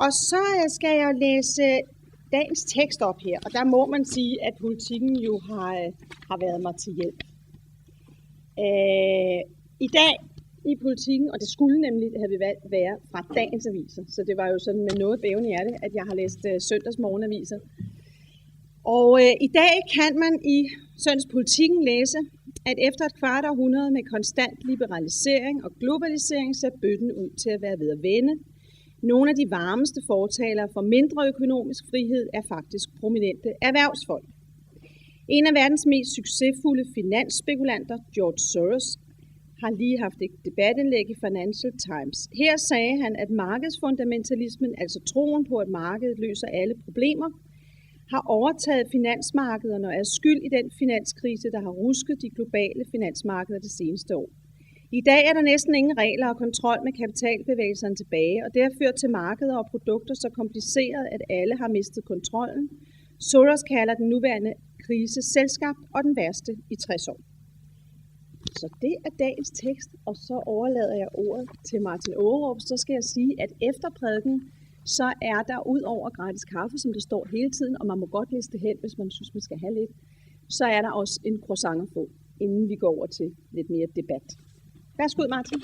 Og så skal jeg læse dagens tekst op her, og der må man sige, at politikken jo har været mig til hjælp. I dag i politikken, og det skulle nemlig have vi valgt være fra dagens aviser, så det var jo sådan med noget bævende hjerte, at jeg har læst søndagsmorgenaviser. Og i dag kan man i søndagspolitikken læse, at efter et kvart århundrede med konstant liberalisering og globalisering ser bøtten ud til at være ved at vende. Nogle af de varmeste fortalere for mindre økonomisk frihed er faktisk prominente erhvervsfolk. En af verdens mest succesfulde finansspekulanter, George Soros, har lige haft et debatindlæg i Financial Times. Her sagde han, at markedsfundamentalismen, altså troen på, at markedet løser alle problemer, har overtaget finansmarkederne og er skyld i den finanskrise, der har rusket de globale finansmarkeder det seneste år. I dag er der næsten ingen regler og kontrol med kapitalbevægelserne tilbage, og det har ført til markeder og produkter så kompliceret, at alle har mistet kontrollen. Soros kalder den nuværende krise selvskabt og den værste i 60 år. Så det er dagens tekst, og så overlader jeg ordet til Martin Ågerup. Så skal jeg sige, at efter prædiken, så er der ud over gratis kaffe, som der står hele tiden, og man må godt læse det hen, hvis man synes, man skal have lidt, så er der også en croissant at få, inden vi går over til lidt mere debat. Værsgo, Martin.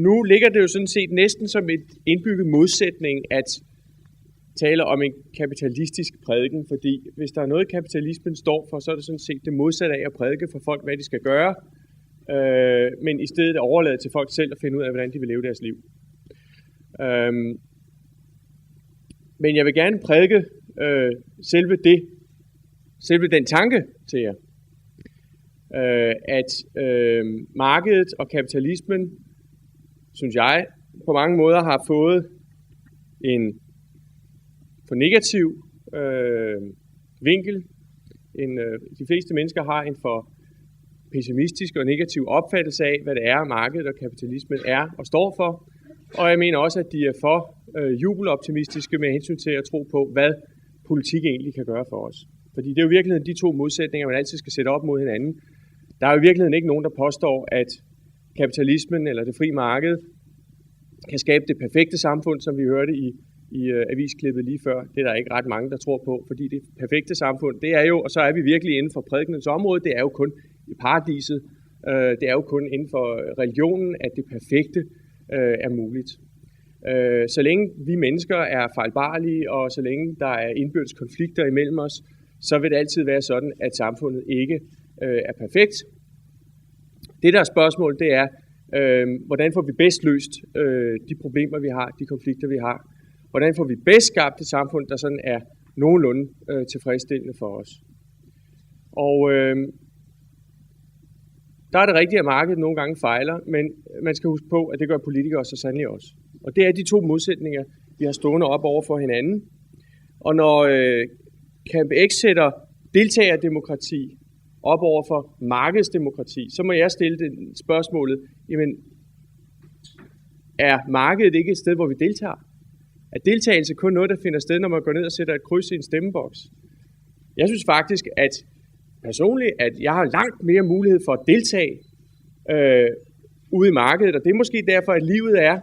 Nu ligger det jo sådan set næsten som et indbygget modsætning at tale om en kapitalistisk prædiken, fordi hvis der er noget, kapitalismen står for, så er det sådan set det modsatte af at prædike for folk, hvad de skal gøre, men i stedet at overlade til folk selv at finde ud af, hvordan de vil leve deres liv. Men jeg vil gerne prædike selve den tanke til jer, at markedet og kapitalismen, synes jeg, på mange måder har fået en for negativ vinkel. De fleste mennesker har en for pessimistisk og negativ opfattelse af, hvad det er, markedet og kapitalismen er og står for. Og jeg mener også, at de er for jubeloptimistiske med hensyn til at tro på, hvad politik egentlig kan gøre for os. Fordi det er jo i virkeligheden de to modsætninger, man altid skal sætte op mod hinanden. Der er jo i virkeligheden ikke nogen, der påstår, at kapitalismen eller det frie marked kan skabe det perfekte samfund, som vi hørte i avisklippet lige før. Det er der ikke ret mange, der tror på, fordi det perfekte samfund, det er jo, og så er vi virkelig inden for prædikenens område, det er jo kun i paradiset, det er jo kun inden for religionen, at det perfekte er muligt. Så længe vi mennesker er fejlbarlige, og så længe der er indbyrdes konflikter imellem os, så vil det altid være sådan, at samfundet ikke er perfekt. Det der spørgsmål, det er, hvordan får vi bedst løst de problemer, vi har, de konflikter, vi har? Hvordan får vi bedst skabt et samfund, der sådan er nogenlunde tilfredsstillende for os? Og der er det rigtigt, at markedet nogle gange fejler, men man skal huske på, at det gør politikere så sandelig også. Og det er de to modsætninger, vi har stående op over for hinanden. Og når Camp X sætter deltagerdemokrati op over for markedsdemokrati, så må jeg stille det spørgsmålet, jamen, er markedet ikke et sted, hvor vi deltager? Er deltagelse kun noget, der finder sted, når man går ned og sætter et kryds i en stemmeboks? Jeg synes faktisk, at personligt, at jeg har langt mere mulighed for at deltage ude i markedet, og det er måske derfor, at livet er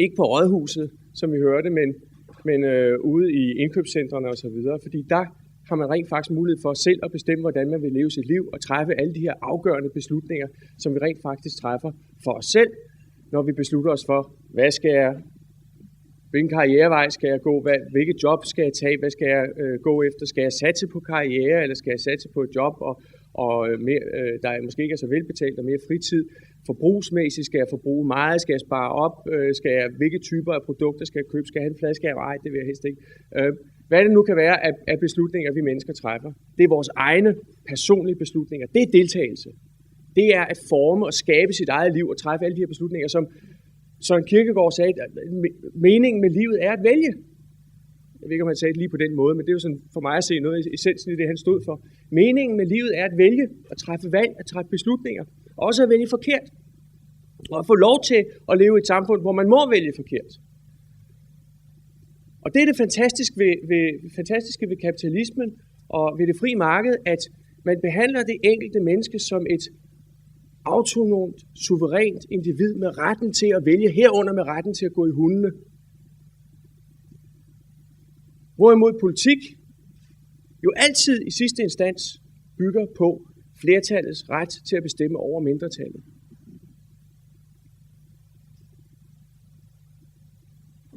ikke på rådhuset, som vi hørte, men ude i indkøbscentrene osv., fordi der har man rent faktisk mulighed for selv at bestemme, hvordan man vil leve sit liv, og træffe alle de her afgørende beslutninger, som vi rent faktisk træffer for os selv, når vi beslutter os for, hvad skal jeg, hvilken karrierevej skal jeg gå, hvilket job skal jeg tage, hvad skal jeg gå efter, skal jeg satse på karriere, eller skal jeg satse på et job, og mere, der måske ikke er så velbetalt og mere fritid. Forbrugsmæssigt skal jeg forbruge meget, skal jeg spare op, hvilke typer af produkter skal jeg købe, skal jeg have en flaske af vej, det vil jeg helst ikke. Hvad det nu kan være af beslutninger, vi mennesker træffer, det er vores egne personlige beslutninger. Det er deltagelse. Det er at forme og skabe sit eget liv og træffe alle de her beslutninger, som Søren Kierkegaard sagde, at meningen med livet er at vælge. Jeg ved ikke, om han sagde det lige på den måde, men det er jo sådan for mig at se noget i essensen i det, han stod for. Meningen med livet er at vælge, at træffe valg, at træffe beslutninger. Og også at vælge forkert. Og at få lov til at leve i et samfund, hvor man må vælge forkert. Og det er det fantastiske ved kapitalismen og ved det frie marked, at man behandler det enkelte menneske som et autonomt, suverænt individ med retten til at vælge, herunder med retten til at gå i hundene Hvorimod politik jo altid i sidste instans bygger på flertallets ret til at bestemme over mindretallet.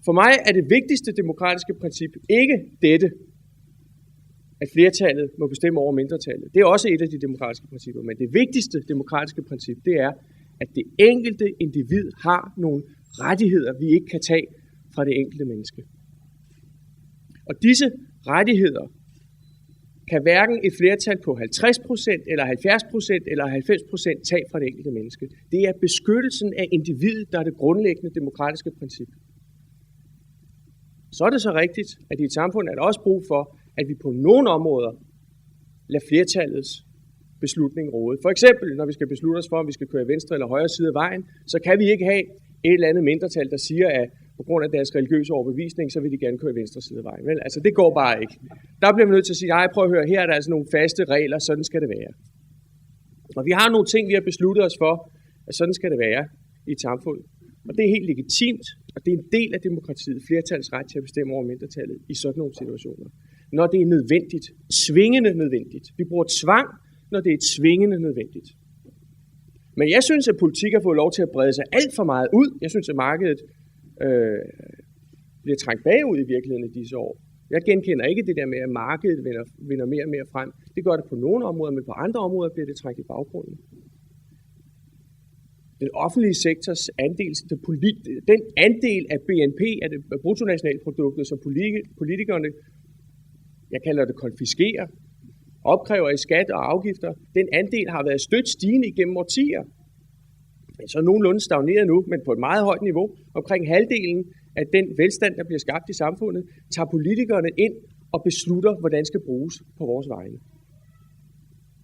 For mig er det vigtigste demokratiske princip ikke dette, at flertallet må bestemme over mindretallet. Det er også et af de demokratiske principper, men det vigtigste demokratiske princip, det er, at det enkelte individ har nogle rettigheder, vi ikke kan tage fra det enkelte menneske. Og disse rettigheder kan hverken et flertal på 50% eller 70% eller 90% tage fra det enkelte menneske. Det er beskyttelsen af individet, der er det grundlæggende demokratiske princip. Så er det så rigtigt, at i et samfund er der også brug for, at vi på nogle områder lader flertallets beslutning råde. For eksempel, når vi skal beslutte os for, om vi skal køre venstre eller højre side af vejen, så kan vi ikke have et eller andet mindretal, der siger, at på grund af deres religiøse overbevisning, så vil de gerne køre venstre side af vejen. Vel, altså det går bare ikke. Der bliver vi nødt til at sige, nej, prøv at høre, her er der altså nogle faste regler, sådan skal det være. Og vi har nogle ting, vi har besluttet os for, at sådan skal det være i et samfund. Og det er helt legitimt, og det er en del af demokratiet, flertallets ret til at bestemme over mindretallet i sådan nogle situationer. Når det er nødvendigt, svingende nødvendigt. Vi bruger tvang, når det er svingende nødvendigt. Men jeg synes, at politik har fået lov til at brede sig alt for meget ud. Jeg synes, at markedet bliver trængt bagud i virkeligheden i disse år. Jeg genkender ikke det der med, at markedet vinder mere og mere frem. Det gør det på nogle områder, men på andre områder bliver det trængt i baggrunden. Den offentlige sektors andel, den andel af BNP, af det bruttonationalproduktet, som politikerne, jeg kalder det konfiskerer, opkræver i skat og afgifter, den andel har været stødt stigende igennem årtier. Så nogenlunde stagneret nu, men på et meget højt niveau. Omkring halvdelen af den velstand, der bliver skabt i samfundet, tager politikerne ind og beslutter, hvordan det skal bruges på vores vegne.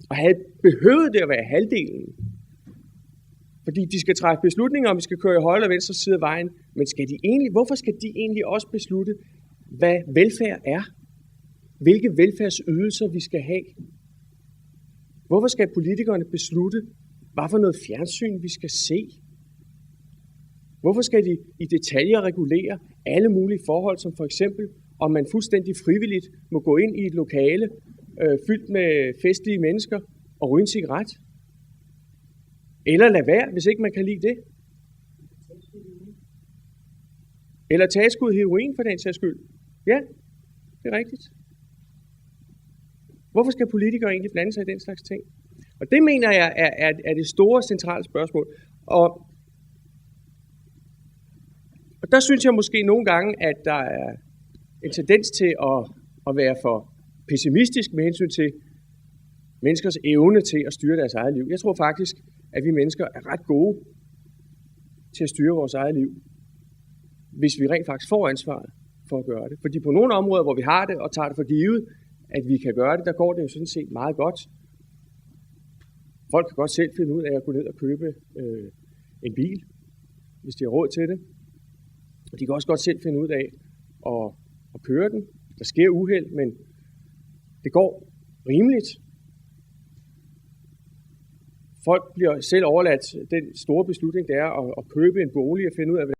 Og havde behøvet det at være halvdelen, fordi de skal træffe beslutninger, om vi skal køre i højre eller venstre side af vejen, men hvorfor skal de egentlig også beslutte, hvad velfærd er? Hvilke velfærdsydelser vi skal have? Hvorfor skal politikerne beslutte, hvad for noget fjernsyn vi skal se? Hvorfor skal de i detaljer regulere alle mulige forhold, som for eksempel, om man fuldstændig frivilligt må gå ind i et lokale fyldt med festlige mennesker og ryge en cigaret? Eller lade være, hvis ikke man kan lide det? Eller tage et skud heroin for den sags skyld? Ja, det er rigtigt. Hvorfor skal politikere egentlig blande sig i den slags ting? Og det mener jeg er det store centrale spørgsmål. Og der synes jeg måske nogle gange, at der er en tendens til at være for pessimistisk med hensyn til menneskers evne til at styre deres eget liv. Jeg tror faktisk, at vi mennesker er ret gode til at styre vores eget liv, hvis vi rent faktisk får ansvaret for at gøre det. Fordi på nogle områder, hvor vi har det og tager det for givet, at vi kan gøre det, der går det jo sådan set meget godt. Folk kan godt selv finde ud af at gå ned og købe en bil, hvis de har råd til det. Og de kan også godt selv finde ud af at køre den. Der sker uheld, men det går rimeligt. Folk bliver selv overladt den store beslutning, det er at købe en bolig og finde ud af,